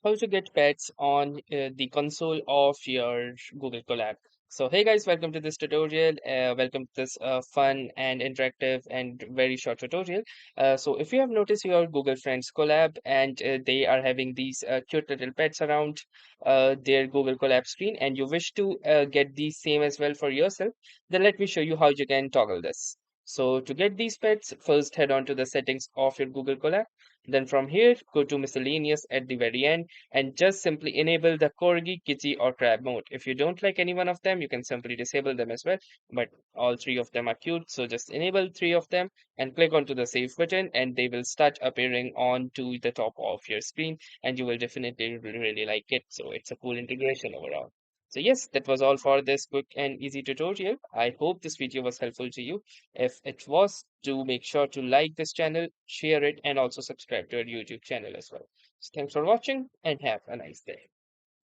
how to get pets on the console of your Google Colab. So, hey guys, welcome to this tutorial. Welcome to this fun and interactive and very short tutorial. So, if you have noticed your Google Friends Colab and they are having these cute little pets around their Google Colab screen, and you wish to get these same as well for yourself, then let me show you how you can toggle this. So, to get these pets, first head on to the settings of your Google Colab. Then from here, go to miscellaneous at the very end and just simply enable the Corgi, Kitty, or Crab mode. If you don't like any one of them, you can simply disable them as well. But all three of them are cute, so just enable three of them and click onto the save button, and they will start appearing onto the top of your screen, and you will definitely really like it. So it's a cool integration overall. So yes, that was all for this quick and easy tutorial. I hope this video was helpful to you. If it was, do make sure to like this channel, share it, and also subscribe to our YouTube channel as well. So thanks for watching and have a nice day.